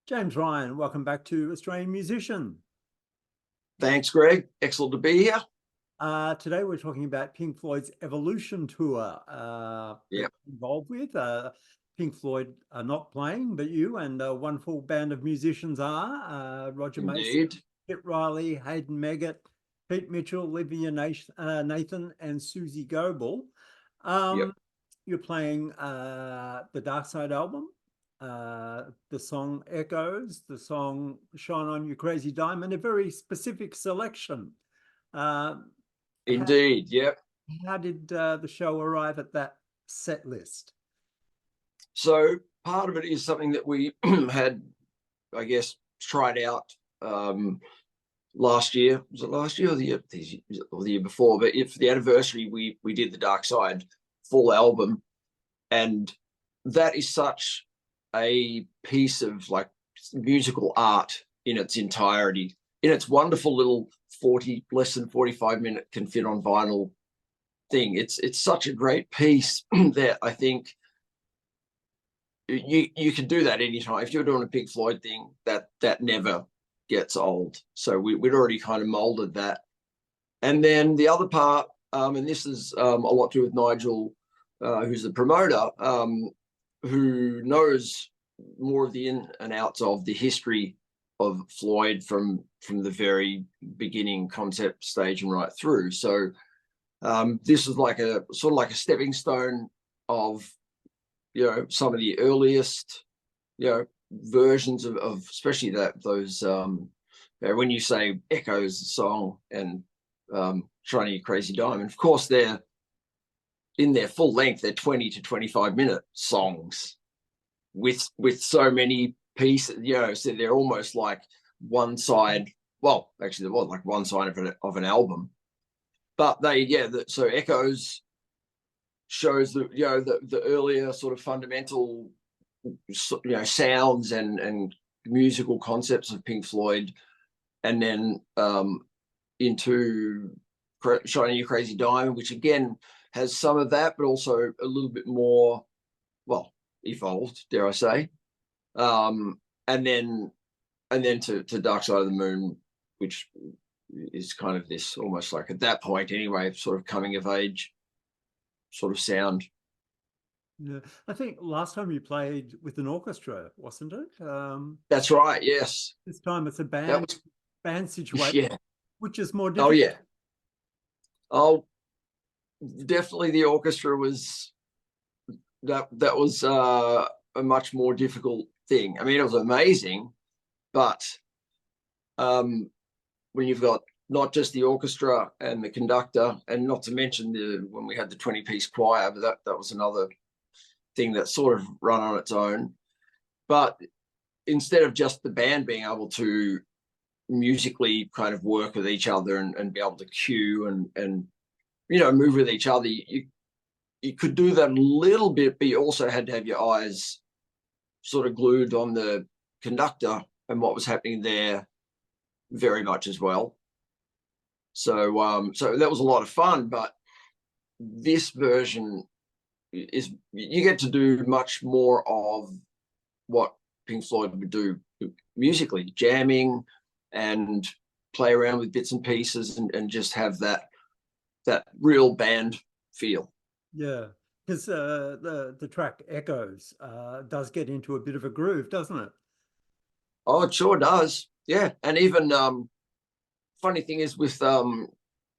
James Ryan, welcome back to Australian Musician. Thanks, Greg. Excellent to be here. Today we're talking about Pink Floyd's Evolution Tour. Yeah, Involved with Pink Floyd are not playing, but you and a wonderful band of musicians are Roger Mason, indeed. Kit Riley, Hayden Meggett, Pete Mitchell, Olivia Nathan, and Susie Goebel. Yep, You're playing the Dark Side album, the song Echoes, the song Shine On You Crazy Diamond, a very specific selection. Uh, indeed. Yep. how did the show arrive at that set list? So part of it is something that we had, I guess, tried out last year. Was it last year or the year before? But for the anniversary, we did the Dark Side full album, and that is such a piece of like musical art in its entirety, in its wonderful little less than 45-minute can fit on vinyl thing. It's such a great piece that I think you can do that anytime. If you're doing a Pink Floyd thing, that never gets old. So we'd already kind of molded that. And then the other part, and this is a lot to do with Nigel, who's the promoter, who knows more of the in and outs of the history of Floyd from the very beginning concept stage and right through. So this is like a sort of like a stepping stone of some of the earliest versions of especially those when you say Echoes song and Shine On You Crazy Diamond, of course they're in their full length, they're 20 to 25-minute songs with so many pieces, so they're almost like one side. Well, actually, there was like one side of an album, but so Echoes shows the earlier sort of fundamental sounds and musical concepts of Pink Floyd, and then into Shine On You Crazy Diamond, which again has some of that, but also a little bit more, well, evolved, dare I say. And then to Dark Side of the Moon, which is kind of this almost like at that point anyway, sort of coming of age sort of sound. Yeah, I think last time you played with an orchestra, wasn't it? That's right. Yes. This time it's a band situation, Yeah. which is more Oh difficult. yeah. Oh, definitely the orchestra was that was a much more difficult thing. I mean, it was amazing, but when you've got not just the orchestra and the conductor, and not to mention when we had the 20-piece choir, but that was another thing that sort of run on its own. But instead of just the band being able to musically kind of work with each other and be able to cue and move with each other, you could do that a little bit, but you also had to have your eyes sort of glued on the conductor and what was happening there very much as well. So so that was a lot of fun, but this version is, you get to do much more of what Pink Floyd would do musically, jamming and play around with bits and pieces and just have that real band feel. Yeah, because the track Echoes does get into a bit of a groove, doesn't it? Oh, it sure does. Yeah. And even funny thing is with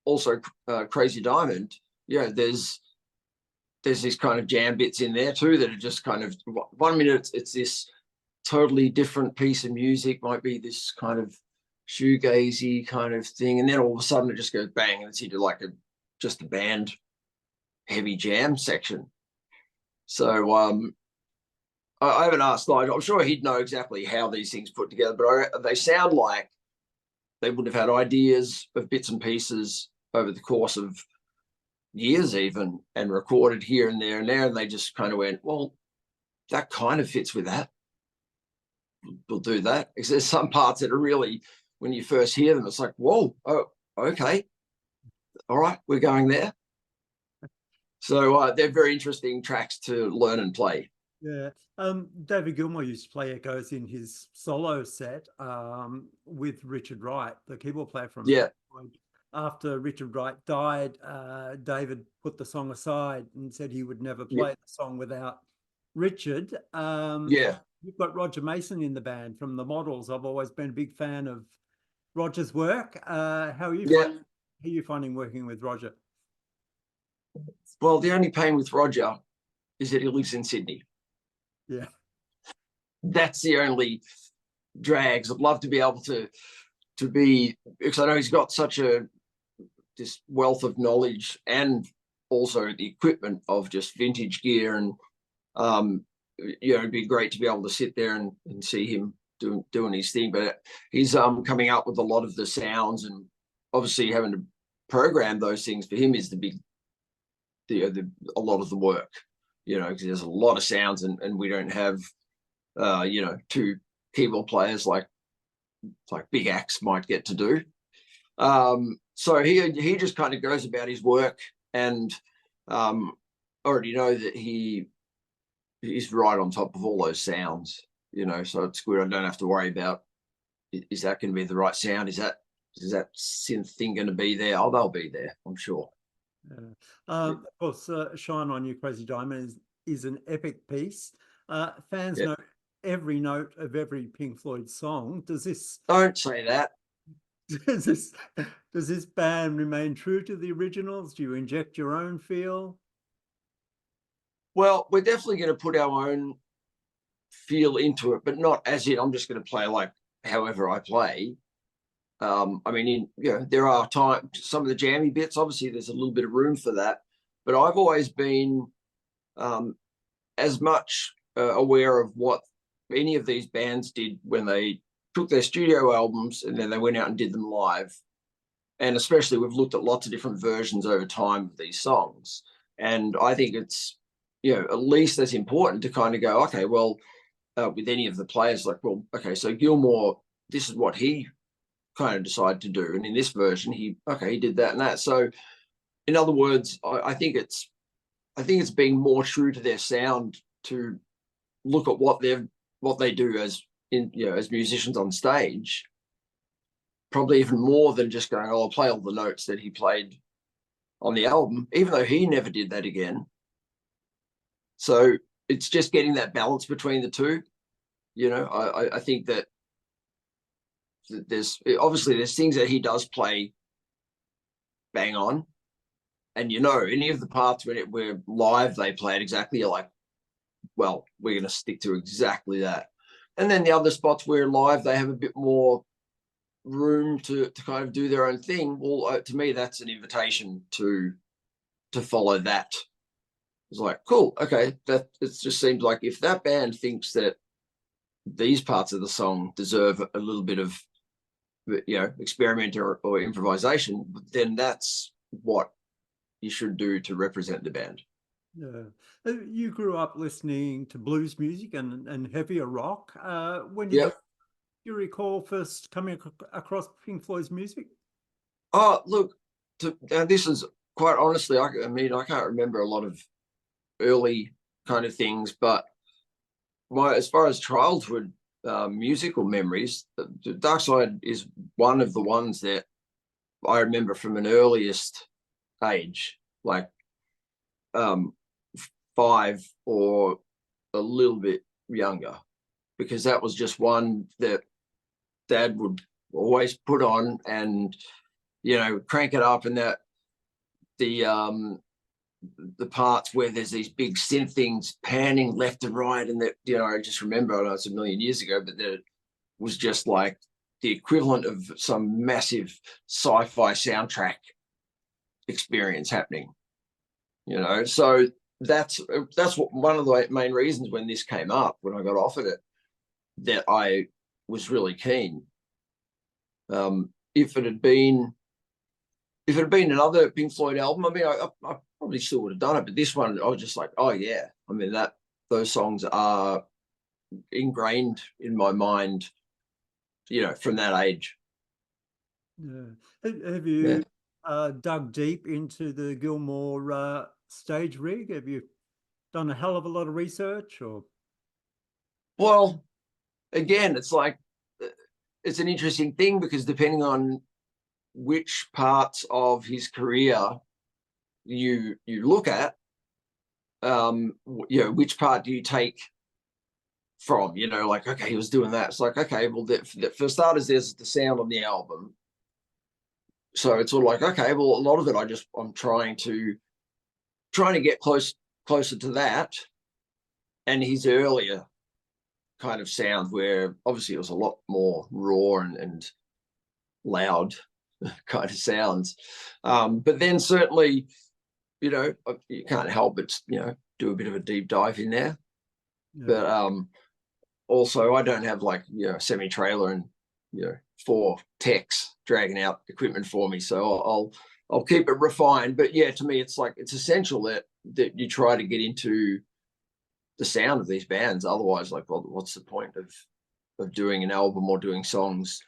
also Crazy Diamond, there's these kind of jam bits in there too that are just kind of, 1 minute it's this totally different piece of music, might be this kind of shoegazy kind of thing, and then all of a sudden it just goes bang and it's into like just a band heavy jam section. So I haven't asked Nigel. I'm sure he'd know exactly how these things put together, but they sound like they would have had ideas of bits and pieces over the course of years even, and recorded here and there, and they just kind of went, well, that kind of fits with that. We'll do that. Because there's some parts that are really, when you first hear them, it's like, whoa, oh, okay. All right, we're going there. So they're very interesting tracks to learn and play. Yeah. David Gilmour used to play echoes in his solo set with Richard Wright, the keyboard player from Yeah, Pink Floyd. After Richard Wright died, David put the song aside and said he would never yeah, play the song without Richard. yeah. You've got Roger Mason in the band from the Models. I've always been a big fan of Roger's work. Yeah. How are you finding working with Roger? Well, the only pain with Roger is that he lives in Sydney. Yeah. That's the only drags. I'd love to be able to be, because I know he's got such a this wealth of knowledge and also the equipment of just vintage gear, and it'd be great to be able to sit there and see him doing his thing. But he's coming up with a lot of the sounds, and obviously having to program those things for him is the big a lot of the work, because there's a lot of sounds, and we don't have two keyboard players like Big Axe might get to do. So he just kind of goes about his work, and already know that he's right on top of all those sounds, so it's good. I don't have to worry about, is that going to be the right sound? Is that synth thing going to be there? Oh, they'll be there, I'm sure. Of course, Shine On You Crazy Diamond is an epic piece. Fans know every note of every Pink Floyd song. Don't say that. Does this band remain true to the originals? Do you inject your own feel? Well, we're definitely going to put our own feel into it, but not as in I'm just going to play like however I play. I mean, there are times, some of the jammy bits, obviously there's a little bit of room for that, but I've always been as much aware of what any of these bands did when they took their studio albums and then they went out and did them live. And especially we've looked at lots of different versions over time of these songs. And I think it's, at least as important to kind of go, okay, well, with any of the players, like, well, okay, so Gilmour, this is what he kind of decided to do. And in this version, he did that and that. So in other words, I think it's being more true to their sound to look at what they do as musicians on stage, probably even more than just going, oh, I'll play all the notes that he played on the album, even though he never did that again. So it's just getting that balance between the two. I think that there's things that he does play bang on, and any of the parts where live they play it exactly, you're like, well, we're going to stick to exactly that. And then the other spots where live they have a bit more room to kind of do their own thing, well, to me that's an invitation to follow that. It's like, cool, okay, that it just seems like if that band thinks that these parts of the song deserve a little bit of experiment or improvisation, then that's what you should do to represent the band. Yeah. You grew up listening to blues music and heavier rock. When did you recall first coming across Pink Floyd's music? Oh, look, this is quite honestly, I mean, I can't remember a lot of early kind of things, but as far as childhood musical memories, the Dark Side is one of the ones that I remember from an earliest age, like 5 or a little bit younger, because that was just one that Dad would always put on and crank it up, and that the parts where there's these big synth things panning left and right, and that I just remember, I know it's a million years ago, but that it was just like the equivalent of some massive sci-fi soundtrack experience happening. So that's what one of the main reasons when this came up, when I got offered it, that I was really keen. If it had been another Pink Floyd album, I mean, I probably still would have done it, but this one, I was just like, oh yeah, I mean, those songs are ingrained in my mind, from that age. Yeah. Have you dug deep into the Gilmour stage rig? Have you done a hell of a lot of research, or? Well, again, it's like, it's an interesting thing because depending on which parts of his career you look at, which part do you take from, like, okay, he was doing that. It's like, okay, well, for starters, there's the sound on the album. So it's sort of like, okay, well, a lot of it, I'm trying to get closer to that. And his earlier kind of sound, where obviously it was a lot more raw and loud kind of sounds. But then certainly, you can't help but, do a bit of a deep dive in there. Yeah. But also I don't have like, a semi-trailer and, 4 techs dragging out equipment for me. So I'll keep it refined. But yeah, to me, it's like, it's essential that you try to get into the sound of these bands. Otherwise, like, well, what's the point of doing an album or doing songs,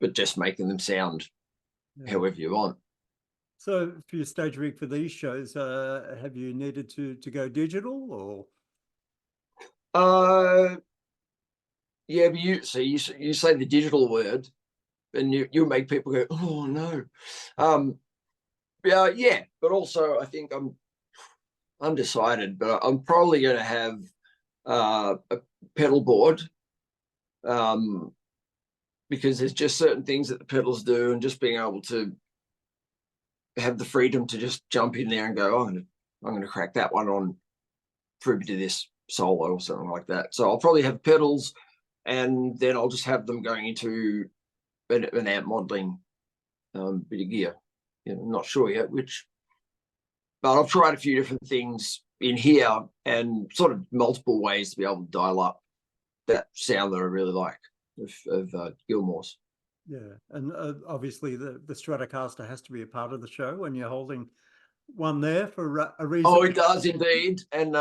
but just making them sound however you want? So for your stage rig for these shows, have you needed to go digital or? Yeah, but you say the digital word, and you make people go, oh no. Yeah, but also I think I'm undecided, but I'm probably going to have a pedal board, because there's just certain things that the pedals do, and just being able to have the freedom to just jump in there and go, oh, I'm going to crack that one on for a bit of this solo or something like that. So I'll probably have pedals, and then I'll just have them going into an amp modeling bit of gear. I'm not sure yet which, but I've tried a few different things in here and sort of multiple ways to be able to dial up that sound that I really like of Gilmour's. Yeah, and obviously the Stratocaster has to be a part of the show when you're holding one there for a reason. Oh, it does indeed. And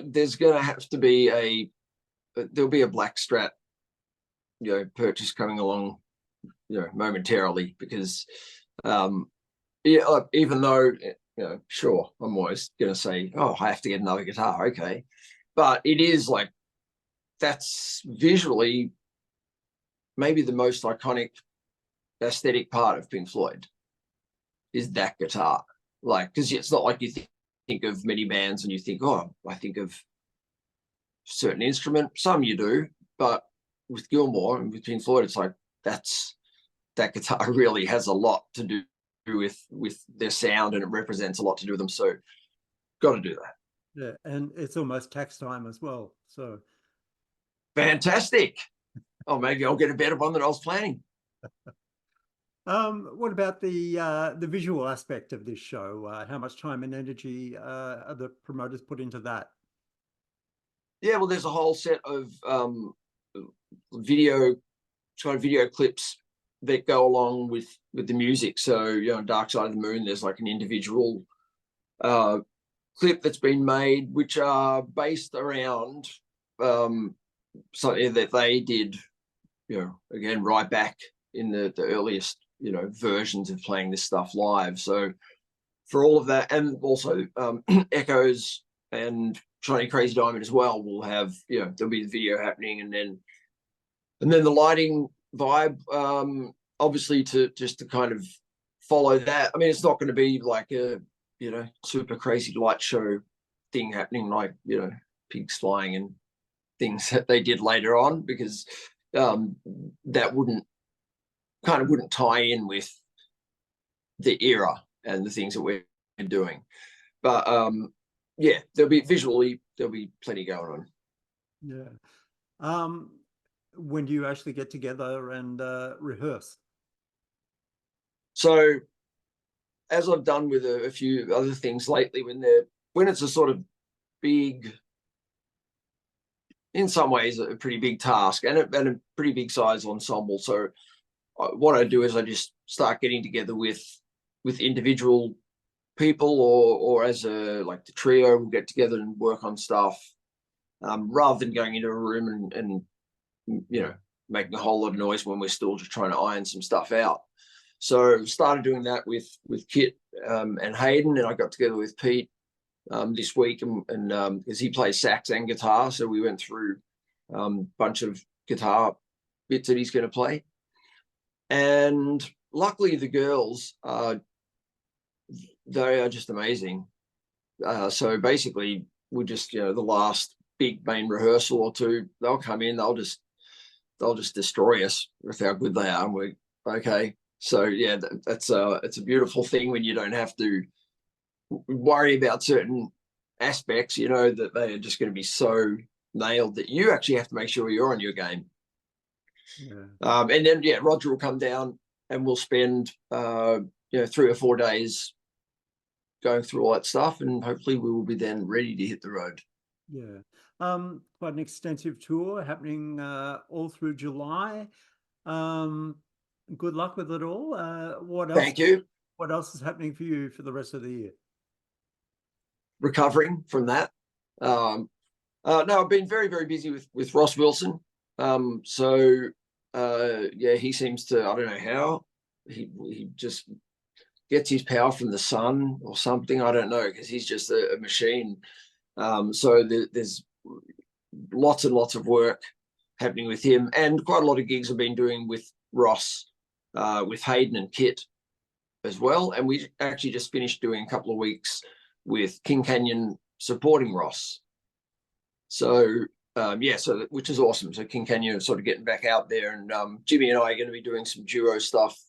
there's going to have to be there'll be a black Strat, purchase coming along, momentarily, because even though, sure, I'm always going to say, oh, I have to get another guitar. Okay. But it is like, that's visually maybe the most iconic aesthetic part of Pink Floyd, is that guitar. Like, because it's not like you think of many bands and you think, oh, I think of certain instrument. Some you do, but with Gilmour and with Pink Floyd, it's like, that guitar really has a lot to do with their sound, and it represents a lot to do with them. So got to do that. Yeah, and it's almost tax time as well. So fantastic. Oh, maybe I'll get a better one than I was planning. What about the visual aspect of this show? How much time and energy are the promoters put into that? Yeah, well, there's a whole set of video clips that go along with the music. So, Dark Side of the Moon, there's like an individual clip that's been made, which are based around something that they did, again, right back in the earliest, versions of playing this stuff live. So for all of that, and also Echoes and Shiny Crazy Diamond as well, will have, there'll be the video happening, and then the lighting vibe, obviously to kind of follow that. I mean, it's not going to be like a, super crazy light show thing happening, like, pigs flying and things that they did later on, because that wouldn't tie in with the era and the things that we're doing. But yeah, there'll be plenty going on. Yeah. When do you actually get together and rehearse? So, as I've done with a few other things lately, when it's a sort of big, in some ways a pretty big task, and a pretty big size ensemble. So what I do is I just start getting together with individual people, or as like the trio, we'll get together and work on stuff, rather than going into a room and making a whole lot of noise when we're still just trying to iron some stuff out. So started doing that with Kit and Hayden, and I got together with Pete this week, and because he plays sax and guitar, so we went through a bunch of guitar bits that he's going to play. And luckily the girls they are just amazing. So basically we just, the last big main rehearsal or two, they'll come in, they'll just destroy us with how good they are, and we're okay. So yeah, it's a beautiful thing when you don't have to worry about certain aspects, that they are just going to be so nailed that you actually have to make sure you're on your game. Yeah. And then Roger will come down and we'll spend 3 or 4 days going through all that stuff, and hopefully we will be then ready to hit the road. Yeah. Quite an extensive tour happening all through July. Good luck with it all. What else? Thank you. What else is happening for you for the rest of the year? Recovering from that. No, I've been very, very busy with Ross Wilson. So he seems to, I don't know how, he just gets his power from the sun or something. I don't know, because he's just a machine. So there's lots and lots of work happening with him, and quite a lot of gigs I've been doing with Ross, with Hayden and Kit as well. And we actually just finished doing a couple of weeks with King Canyon supporting Ross. So which is awesome. So King Canyon is sort of getting back out there, and Jimmy and I are going to be doing some duo stuff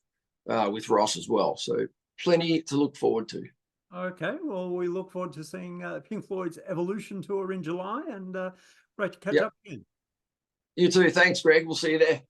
with Ross as well. So plenty to look forward to. Okay, well, we look forward to seeing Pink Floyd's Evolution tour in July, and great to catch up again. You too. Thanks, Greg. We'll see you there.